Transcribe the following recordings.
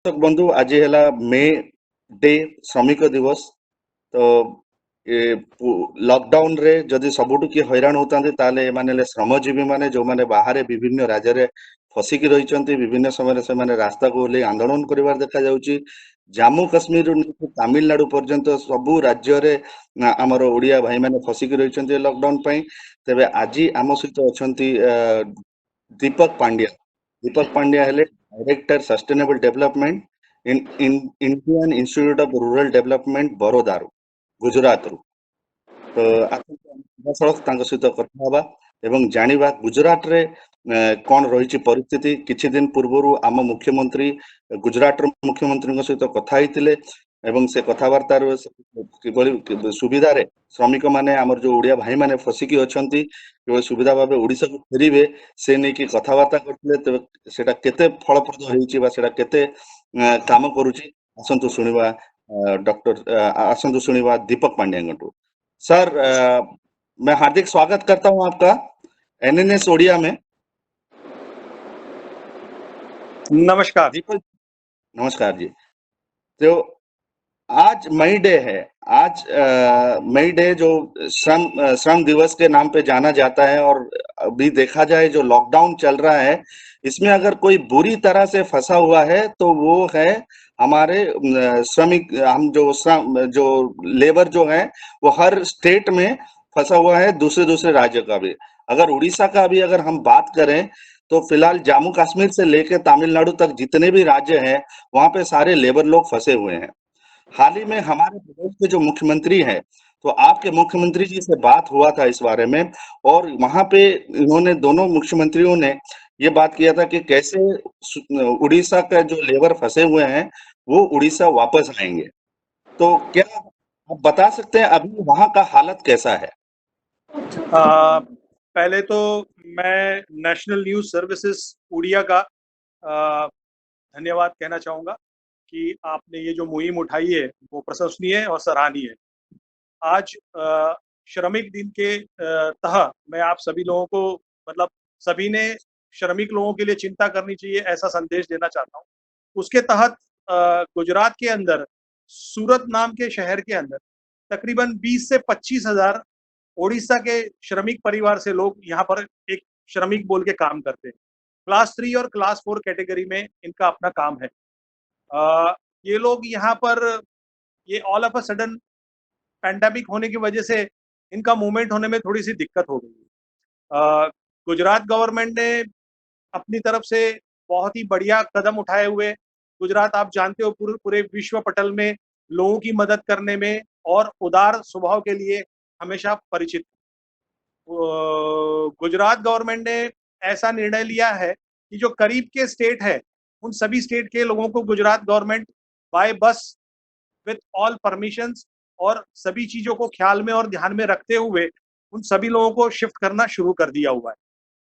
दर्शक बंधु आज है मे डे श्रमिक दिवस। तो लॉकडाउन रे जदि सबुठु किए हैरान होता माने श्रमजीवी माने जो माने बाहर विभिन्न राज्य रे फसिकी रही विभिन्न समय से रास्ता को ओह्लैई आंदोलन करिवार देखा जाउची। जम्मू काश्मीर तमिलनाडु पर्यंत सबु राज्य रे आमर ओडिया भाई माने फसिकी रही लॉकडाउन पई। तेबे आज आम सहित अछंती दीपक पांड्या। दीपक पांड्या हेले director sustainable development in Indian institute of rural development Baroda Gujarat रु। तो आसंता सहित कथा हवा एवं जानिबा गुजरात रे कौन रही परिस्थिति। किछि दिन पूर्व आम मुख्यमंत्री गुजरात मुख्यमंत्री सहित कथा होइतिले एवं से कथबार्ता किभली सुविधा रे श्रमिक माने आमर जो ओडिया भाई माने फसिकी अछंती किभली सुविधा भाबे ओडिसा को फेरिबे से नै कि कथबार्ता करथिले। तो सेटा केते फलप्रद होईची बा सेटा केते काम करूची आसंतु सुनिबा आसंतु सुनिबा दीपक पांड्या। सर, मैं हार्दिक स्वागत करता हूं आपका एनएनएस ओडिया में। नमस्कार दीपक, नमस्कार जी। तो आज मई डे है। आज मई डे जो श्रम दिवस के नाम पे जाना जाता है। और अभी देखा जाए जो लॉकडाउन चल रहा है इसमें अगर कोई बुरी तरह से फंसा हुआ है तो वो है हमारे श्रमिक। हम जो लेबर जो है वो हर स्टेट में फंसा हुआ है, दूसरे दूसरे राज्य का भी। अगर उड़ीसा का भी अगर हम बात करें तो फिलहाल जम्मू कश्मीर से लेकर तमिलनाडु तक जितने भी राज्य हैं वहां पे सारे लेबर लोग फंसे हुए हैं। हाल ही में हमारे प्रदेश के जो मुख्यमंत्री हैं, तो आपके मुख्यमंत्री जी से बात हुआ था इस बारे में। और वहां पे इन्होंने दोनों मुख्यमंत्रियों ने ये बात किया था कि कैसे उड़ीसा का जो लेबर फंसे हुए हैं वो उड़ीसा वापस आएंगे। तो क्या आप बता सकते हैं अभी वहां का हालत कैसा है? पहले तो मैं नेशनल न्यूज़ सर्विसेज उड़िया का धन्यवाद कहना चाहूँगा कि आपने ये जो मुहिम उठाई है वो प्रशंसनीय और सराहनीय है। आज श्रमिक दिन के तहत मैं आप सभी लोगों को मतलब सभी ने श्रमिक लोगों के लिए चिंता करनी चाहिए ऐसा संदेश देना चाहता हूँ। उसके तहत गुजरात के अंदर सूरत नाम के शहर के अंदर तकरीबन 20 से 25 हज़ार ओडिशा के श्रमिक परिवार से लोग यहाँ पर एक श्रमिक बोल के काम करते हैं। क्लास 3 और क्लास 4 कैटेगरी में इनका अपना काम है। ये लोग यहाँ पर ये all of a sudden pandemic होने की वजह से इनका मूवमेंट होने में थोड़ी सी दिक्कत हो गई। गुजरात गवर्नमेंट ने अपनी तरफ से बहुत ही बढ़िया कदम उठाए हुए, गुजरात आप जानते हो पूरे विश्व पटल में लोगों की मदद करने में और उदार स्वभाव के लिए हमेशा परिचित। गुजरात गवर्नमेंट ने ऐसा निर्णय लिया है कि जो करीब के स्टेट है उन सभी स्टेट के लोगों को गुजरात गवर्नमेंट बाय बस विथ ऑल परमिशंस और सभी चीजों को ख्याल में और ध्यान में रखते हुए उन सभी लोगों को शिफ्ट करना शुरू कर दिया हुआ है।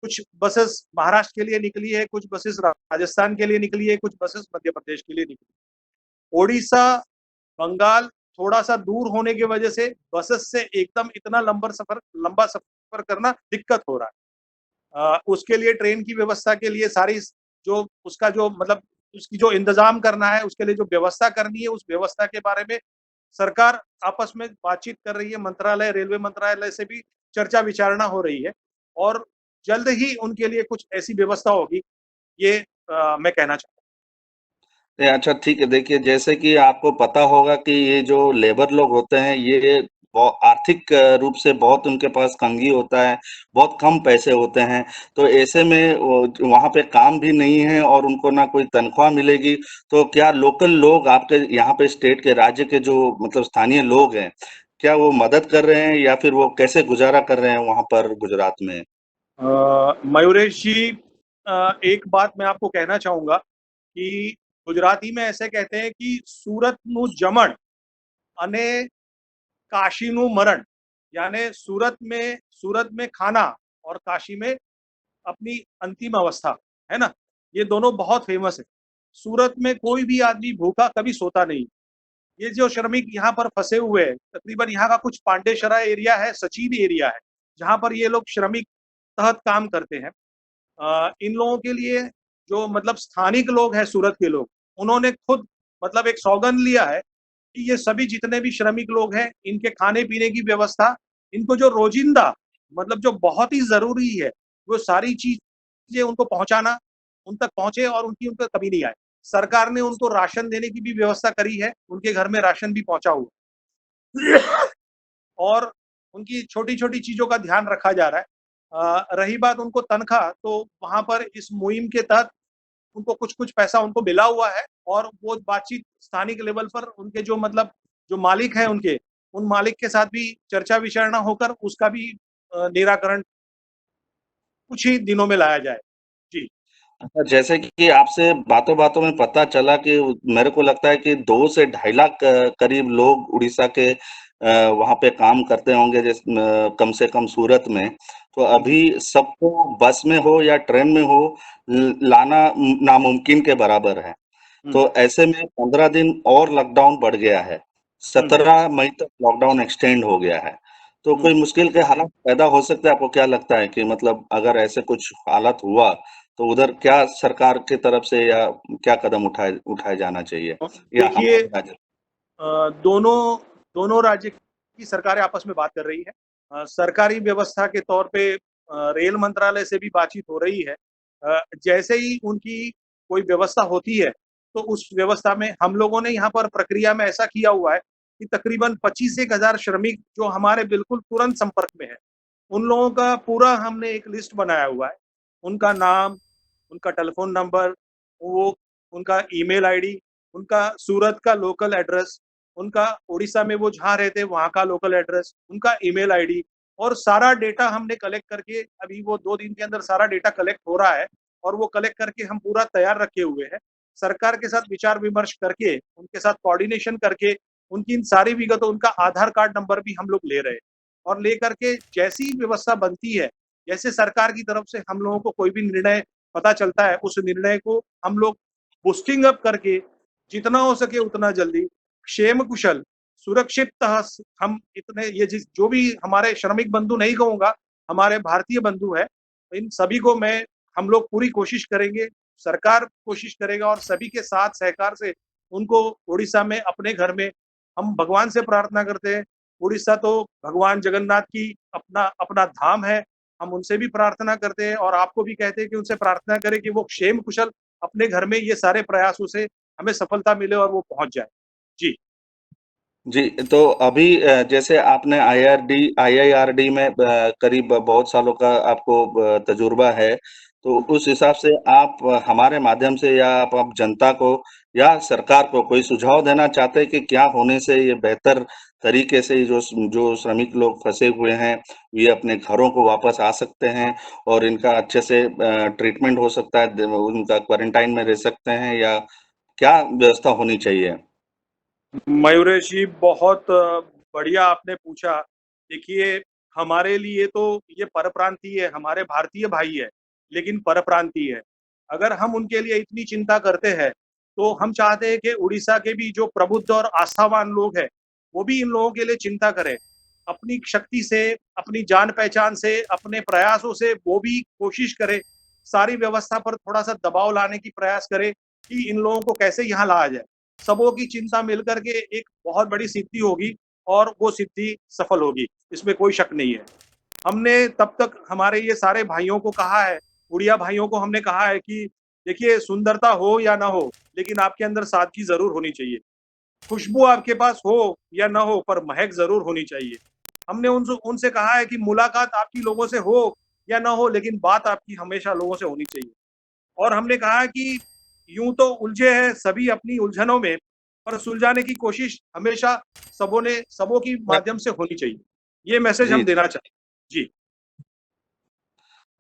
कुछ बसेस महाराष्ट्र के लिए निकली है, कुछ बसेस राजस्थान के लिए निकली है, कुछ बसेस मध्य प्रदेश के लिए निकली। ओडिशा, बंगाल थोड़ा सा दूर होने की वजह से बसेस से एकदम इतना लंबा सफर करना दिक्कत हो रहा है। उसके लिए ट्रेन की व्यवस्था के लिए सारी जो उसका जो मतलब उसकी जो इंतजाम करना है, उसके लिए जो व्यवस्था करनी है, उस व्यवस्था के बारे में सरकार आपस में बातचीत कर रही है। मंत्रालय, रेलवे मंत्रालय से भी चर्चा विचारणा हो रही है और जल्द ही उनके लिए कुछ ऐसी व्यवस्था होगी, ये मैं कहना चाहता हूँ। अच्छा, ठीक है। देखिए, जैसे कि आपको पता होगा कि ये जो लेबर लोग होते हैं ये आर्थिक रूप से बहुत उनके पास तंगी होता है, बहुत कम पैसे होते हैं। तो ऐसे में वहाँ पे काम भी नहीं है और उनको ना कोई तनख्वाह मिलेगी। तो क्या लोकल लोग आपके यहाँ पे स्टेट के राज्य के जो मतलब स्थानीय लोग हैं, क्या वो मदद कर रहे हैं या फिर वो कैसे गुजारा कर रहे हैं वहाँ पर गुजरात में? मयूरेश जी, एक बात मैं आपको कहना चाहूंगा कि गुजराती में ऐसे कहते हैं कि सूरत नु जमण अने काशी नु मरण, यानी सूरत में खाना और काशी में अपनी अंतिम अवस्था, है ना। ये दोनों बहुत फेमस है। सूरत में कोई भी आदमी भूखा कभी सोता नहीं। ये जो श्रमिक यहाँ पर फंसे हुए हैं, तकरीबन यहाँ का कुछ पांडेसरा एरिया है, सचिन एरिया है, जहाँ पर ये लोग श्रमिक तहत काम करते हैं। इन लोगों के लिए जो मतलब स्थानिक लोग हैं सूरत के लोग, उन्होंने खुद मतलब एक सौगंध लिया है कि ये सभी जितने भी श्रमिक लोग हैं, इनके खाने-पीने की व्यवस्था, इनको जो रोज़िंदा मतलब जो बहुत ही ज़रूरी है, वो सारी चीज़ें उनको पहुँचाना, उन तक पहुँचे और उनकी उन पे कमी नहीं आए। सरकार ने उनको राशन देने की भी व्यवस्था करी है, उनके घर में राशन भी पहुँचा हुआ है। और उनकी छोटी-छोटी चीज़ों का ध्यान रखा जा रहा है। रही बात उनको तनख्वाह, तो वहाँ पर इस मुहिम के तहत उनको कुछ-कुछ पैसा उनको मिला हुआ है और वो बातचीत स्थानिक लेवल पर उनके जो मतलब जो मालिक हैं उनके, उन मालिक के साथ भी चर्चा-विचारणा होकर उसका भी निराकरण कुछ ही दिनों में लाया जाए। जी। अच्छा, जैसे कि आपसे बातों-बातों में पता चला कि मेरे को लगता है कि 2 से ढाई लाख करीब लोग उड़ीसा के वहाँ पे काम करते होंगे कम से कम सूरत में। तो जी। अभी सबको बस में हो या ट्रेन में हो लाना नामुमकिन के बराबर है। हुँ, तो ऐसे में 15 दिन और लॉकडाउन बढ़ गया है। हुँ, 17 मई तक लॉकडाउन एक्सटेंड हो गया है। तो हुँ। कोई मुश्किल के हालात पैदा हो सकते हैं? आपको क्या लगता है कि मतलब अगर ऐसे कुछ हालत हुआ, तो उधर क्या सरकार की तरफ से या क्या कदम उठाए उठाए जाना चाहिए? या देखिए हमारे राज्य दोनों दोनों राज्य की सरकारें आपस में बात कर रही हैं। सरकारी व्यवस्था के तौर पे रेल मंत्रालय से भी बातचीत हो रही है। जैसे ही उनकी कोई व्यवस्था होती है, तो उस व्यवस्था में हम लोगों ने यहाँ पर प्रक्रिया में ऐसा किया हुआ है कि तकरीबन 25 एक हज़ार श्रमिक जो हमारे बिल्कुल तुरंत संपर्क में हैं, उन लोगों का पूरा हमने एक लिस्ट बनाया हुआ है। उनका नाम, उनका टेलीफ़ोन नंबर, वो उनका ईमेल आईडी, उनका सूरत का लोकल एड्रेस, उनका उड़ीसा में वो जहाँ रहते हैं वहाँ का लोकल एड्रेस, उनका ईमेल आईडी और सारा डेटा हमने कलेक्ट करके अभी वो 2 दिन के अंदर सारा डेटा कलेक्ट हो रहा है और वो कलेक्ट करके हम पूरा तैयार रखे हुए हैं। सरकार के साथ विचार-विमर्श करके, उनके साथ कोऑर्डिनेशन करके, उनकी इन सारी विगतों उनका आधार कार्ड नंबर भी हम लोग ले रहे हैं और लेकर के जैसी व्यवस्था बनती है, जैसे सरकार की तरफ से हम लोगों को कोई भी निर्णय पता चलता है, उस निर्णय को हम लोग बूस्टिंग अप करके जितना हो सके उतना जल्दी क्षेम कुशल सुरक्षितः हम इतने ये जिस जो भी हमारे श्रमिक बंधु नहीं कहूँगा, हमारे भारतीय बंधु हैं, इन सभी को मैं हम लोग पूरी कोशिश करेंगे, सरकार कोशिश करेगा और सभी के साथ सहकार से उनको उड़ीसा में अपने घर में हम भगवान से प्रार्थना करते हैं। उड़ीसा तो भगवान जगन्नाथ की अपना अपना धाम है, हम उनसे भी प्रार्थना करते हैं और आपको भी कहते हैं कि उनसे प्रार्थना करें कि वो क्षेम कुशल अपने घर में ये सारे प्रयासों से हमें सफलता मिले और वो पहुँच जाए। जी। जी, तो अभी जैसे आपने आईआईआरडी में करीब बहुत सालों का आपको तजुर्बा है, तो हुँ। उस हिसाब से आप हमारे माध्यम से या आप जनता को या सरकार को कोई सुझाव देना चाहते हैं कि क्या होने से ये बेहतर तरीके से जो श्रमिक लोग फँसे हुए हैं, ये अपने घरों को वापस आ सकते हैं और इनका अच्छे से ट्रीटमेंट हो सकता है, उनका क्वारंटाइन में रह सकते हैं या क्या व्यवस्था होनी चाहिए? मयूरेश जी बहुत बढ़िया आपने पूछा। देखिए, हमारे लिए तो ये परप्रांतीय है, हमारे भारतीय भाई है, लेकिन परप्रांतीय है। अगर हम उनके लिए इतनी चिंता करते हैं, तो हम चाहते हैं कि उड़ीसा के भी जो प्रबुद्ध और आस्थावान लोग हैं, वो भी इन लोगों के लिए चिंता करें। अपनी शक्ति से, अपनी जान-पहचान से, अपने प्रयासों से वो भी कोशिश करें, सारी व्यवस्था पर थोड़ा-सा दबाव लाने की प्रयास करें कि इन लोगों को कैसे यहाँ लाया जाए। सबों की चिंता मिलकर के एक बहुत बड़ी सिद्धि होगी और वो सिद्धि सफल होगी, इसमें कोई शक नहीं है। हमने तब तक हमारे ये सारे भाइयों को कहा है, उड़िया भाइयों को हमने कहा है कि देखिए सुंदरता हो या ना हो, लेकिन आपके अंदर सादगी ज़रूर होनी चाहिए। खुशबू आपके पास हो या ना हो पर महक ज़रूर होनी चाहिए। हमने उनसे उनसे कहा है कि मुलाकात आपकी लोगों से हो या ना हो लेकिन बात आपकी हमेशा लोगों से होनी चाहिए। और हमने कहा कि यूँ तो उलझे हैं सभी अपनी उलझनों में, पर सुलझाने की कोशिश हमेशा सबों की माध्यम से होनी चाहिए। ये मैसेज जी, हम देना चाहें। जी।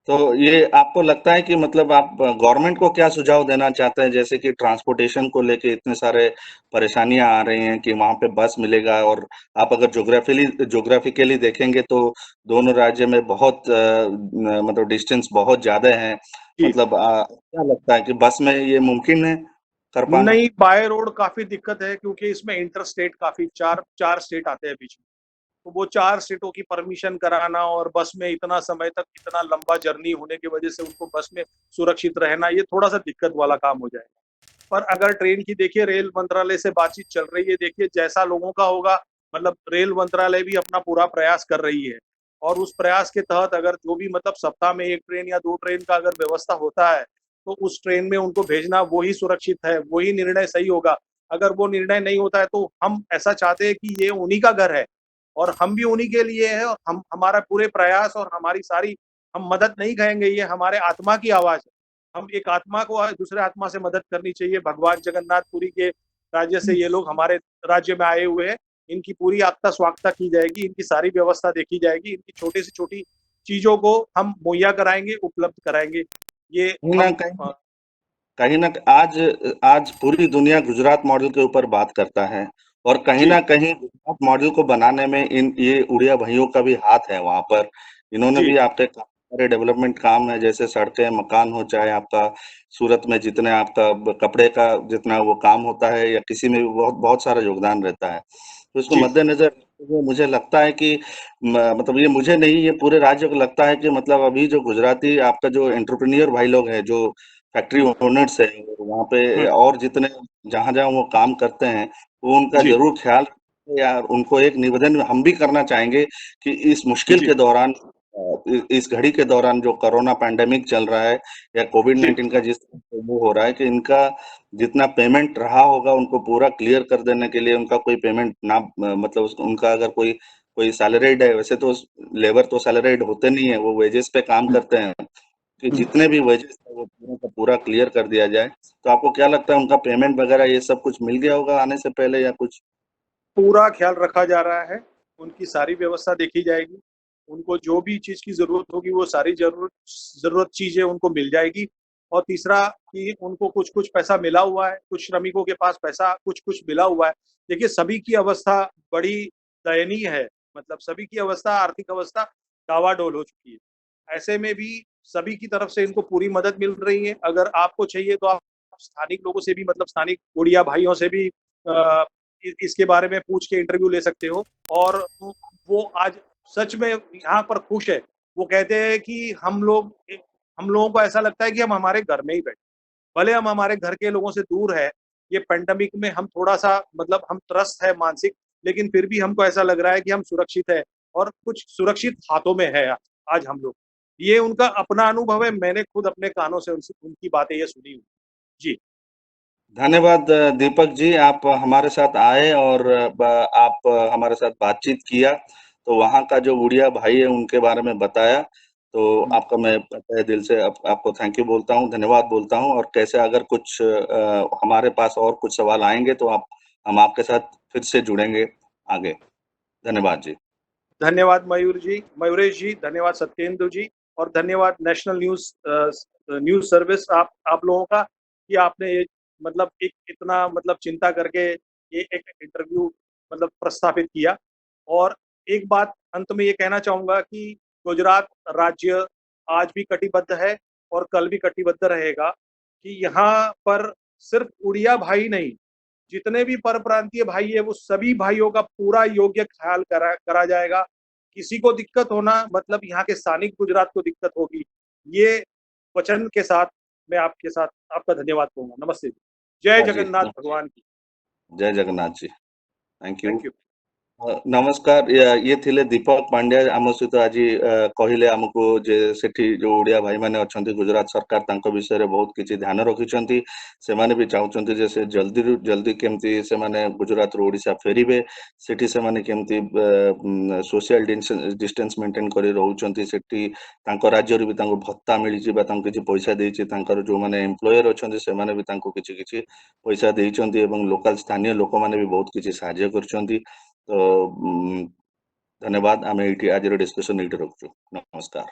तो ये आपको लगता है कि मतलब आप गवर्नमेंट को क्या सुझाव देना चाहते हैं? जैसे कि ट्रांसपोर्टेशन को लेके इतने सारे परेशानियाँ आ रही हैं कि वहाँ पे बस मिलेगा और आप अगर ज्योग्राफिकली देखेंगे तो दोनों राज्य में बहुत मतलब डिस्टेंस बहुत ज़्यादा है। जी। मतलब क्या लगता है कि बस में ये मुमकिन है कर पाना? नहीं, बाय रोड काफ़ी दिक्कत है क्योंकि इसमें इंटर स्टेट काफ़ी 4 स्टेट आते हैं बीच में। तो वो 4 स्टेटों की परमिशन कराना और बस में इतना समय तक इतना लंबा जर्नी होने की वजह से उनको बस में सुरक्षित रहना, ये थोड़ा-सा दिक्कत वाला काम हो जाएगा। पर अगर ट्रेन की देखिए रेल मंत्रालय से बातचीत चल रही है, देखिए जैसा लोगों का होगा, मतलब रेल मंत्रालय भी अपना पूरा प्रयास कर रही है और उस प्रयास के तहत अगर जो भी मतलब सप्ताह में 1 ट्रेन या 2 ट्रेन का अगर व्यवस्था होता है, तो उस ट्रेन में उनको भेजना वो ही सुरक्षित है, वही निर्णय सही होगा। अगर वो निर्णय नहीं होता है तो हम ऐसा चाहते हैं कि ये उन्हीं का घर है और हम भी उन्हीं के लिए हैं और हम हमारा पूरे प्रयास और हमारी सारी हम मदद नहीं कहेंगे, ये हमारे आत्मा की आवाज़ है। हम एक आत्मा को दूसरे आत्मा से मदद करनी चाहिए। भगवान जगन्नाथपुरी के राज्य से ये लोग हमारे राज्य में आए हुए हैं। इनकी पूरी आगता स्वागता की जाएगी, इनकी सारी व्यवस्था देखी जाएगी, इनकी छोटी से छोटी चीज़ों को हम मुहैया कराएँगे, उपलब्ध कराएँगे। ये कहीं ना हम कहीं कहीं ना आज आज पूरी दुनिया गुजरात मॉडल के ऊपर बात करता है, और कहीं जी, ना कहीं गुजरात मॉडल को बनाने में इन ये उड़िया भाइयों का भी हाथ है वहां पर। इन्होंने जी, भी आपके काफी सारे डेवलपमेंट काम है, जैसे सड़कें, मकान हो, चाहे आपका सूरत में जितने आपका कपड़े का जितना वो काम होता है, या किसी में भी बहुत बहुत सारा योगदान रहता है। तो इसको जी, मद्देनजर रखते हुए मुझे लगता है कि मतलब ये मुझे नहीं, ये पूरे राज्य को लगता है कि मतलब अभी जो गुजराती आपका जो एंटरप्रेन्योर भाई लोग हैं, जो फैक्ट्री हुँ, ओनर्स हैं, वहाँ पे हुँ, और जितने जहाँ-जहाँ वो काम करते हैं, वो उनका जी, ज़रूर ख़्याल रखें, या उनको एक निवेदन हम भी करना चाहेंगे कि इस मुश्किल जी, के दौरान, इस घड़ी के दौरान जो कोरोना पैंडेमिक चल रहा है, या जी, कोविड-19 का जिस तरह से वो हो रहा है, कि इनका जितना पेमेंट रहा होगा उनको पूरा क्लियर कर देने के लिए, उनका कोई पेमेंट ना मतलब उनका अगर कोई कोई सैलरीड है, वैसे तो लेबर तो सैलरीड होते नहीं है, वो वेजेस पे काम हुँ, करते हैं, कि हुँ। जितने भी वेजेस है वो पूरा का पूरा क्लियर कर दिया जाए। तो आपको क्या लगता है, उनका पेमेंट वगैरह ये सब कुछ मिल गया होगा आने से पहले, या कुछ? पूरा ख़्याल रखा जा रहा है, उनकी सारी व्यवस्था देखी जाएगी, उनको जो भी चीज़ की ज़रूरत होगी वो सारी ज़रूरत चीज़ें उनको मिल जाएगी और तीसरा कि उनको कुछ-कुछ पैसा मिला हुआ है, कुछ श्रमिकों के पास पैसा कुछ-कुछ मिला हुआ है। देखिए सभी की अवस्था बड़ी दयनीय है, मतलब सभी की अवस्था आर्थिक अवस्था डावाडोल हो चुकी है। ऐसे में भी सभी की तरफ से इनको पूरी मदद मिल रही है, अगर आपको चाहिए तो आप स्थानिक लोगों से भी मतलब स्थानिक उड़िया भाइयों से भी इसके बारे में पूछ के इंटरव्यू ले सकते हो और वो आज सच में यहाँ पर खुश है। वो कहते हैं कि हम लोगों को ऐसा लगता है कि हम हमारे घर में ही बैठे। भले हम हमारे घर के लोगों से दूर है, ये पैंडेमिक में हम थोड़ा-सा मतलब हम त्रस्त है मानसिक, लेकिन फिर भी हमको ऐसा लग रहा है कि हम सुरक्षित है और कुछ सुरक्षित हाथों में है आज हम लोग। ये उनका अपना अनुभव है, मैंने खुद अपने कानों से उनसे उनकी बातें ये सुनी हुई। जी, धन्यवाद दीपक जी, आप हमारे साथ आए और आप हमारे साथ बातचीत किया, तो वहाँ का जो उड़िया भाई है उनके बारे में बताया। तो हुँ। आपका मैं तहे दिल से आपको थैंक यू बोलता हूँ, धन्यवाद बोलता हूँ, और कैसे अगर कुछ हमारे पास और कुछ सवाल आएंगे तो आप हम आपके साथ फिर से जुड़ेंगे आगे। धन्यवाद जी। धन्यवाद मयूरेश जी, धन्यवाद सत्येंदु जी और धन्यवाद नेशनल न्यूज़ सर्विस आप लोगों का कि आपने ये मतलब एक इतना मतलब चिंता करके ये एक इंटरव्यू मतलब प्रस्थापित किया। और एक बात अंत में ये कहना चाहूँगा कि गुजरात राज्य आज भी कटिबद्ध है और कल भी कटिबद्ध रहेगा कि यहाँ पर सिर्फ उड़िया भाई नहीं, जितने भी परप्रांतीय भाई है वो सभी भाइयों का पूरा योग्य ख्याल करा करा जाएगा। किसी को दिक्कत होना मतलब यहाँ के स्थानिक गुजरात को दिक्कत होगी। ये वचन के साथ मैं आपके साथ आपका धन्यवाद कहूँगा। नमस्ते। जय हाँ जी, जगन्नाथ भगवान की। जय Jagannath ji. Thank you. Thank you. नमस्कार, ये ଥିଲେ ଦୀପକ ପାଣ୍ଡ୍ୟା ଆମ ସହିତ ଆଜି କହିଲେ ଆମକୁ ଯେ ସେଠି ଯୋଉ ଓଡିଆ ଭାଇମାନେ ଅଛନ୍ତି ଗୁଜରାଟ ସରକାର ତାଙ୍କ ବିଷୟରେ ବହୁତ କିଛି ଧ୍ୟାନ ରଖିଛନ୍ତି। ସେମାନେ ବି ଚାହୁଁଛନ୍ତି ଯେ ସେ ଜଲ୍ଦିରୁ ଜଲ୍ଦି କେମିତି ସେମାନେ ଗୁଜରାଟରୁ ଓଡିଶା ଫେରିବେ, ସେଠି ସେମାନେ କେମିତି ସୋସିଆଲ ଡିଷ୍ଟାନ୍ସ ମେଣ୍ଟେନ କରି ରହୁଛନ୍ତି, ସେଠି ତାଙ୍କ ରାଜ୍ୟରୁ ବି ତାଙ୍କୁ ଭତ୍ତା ମିଳିଛି ବା ତାଙ୍କୁ କିଛି ପଇସା ଦେଇଛି, ତାଙ୍କର ଯୋଉମାନେ ଏମ୍ପ୍ଲୟର ଅଛନ୍ତି ସେମାନେ ବି ତାଙ୍କୁ କିଛି କିଛି ପଇସା ଦେଇଛନ୍ତି, ଏବଂ ଲୋକାଲ ସ୍ଥାନୀୟ ଲୋକମାନେ ବି ବହୁତ କିଛି ସାହାଯ୍ୟ କରିଛନ୍ତି। ତ ଧନ୍ୟବାଦ, ଆମେ ଏଇଠି ଆଜିର ଡିସ୍କସନ ଏଇଠି ରଖୁଛୁ। ନମସ୍କାର।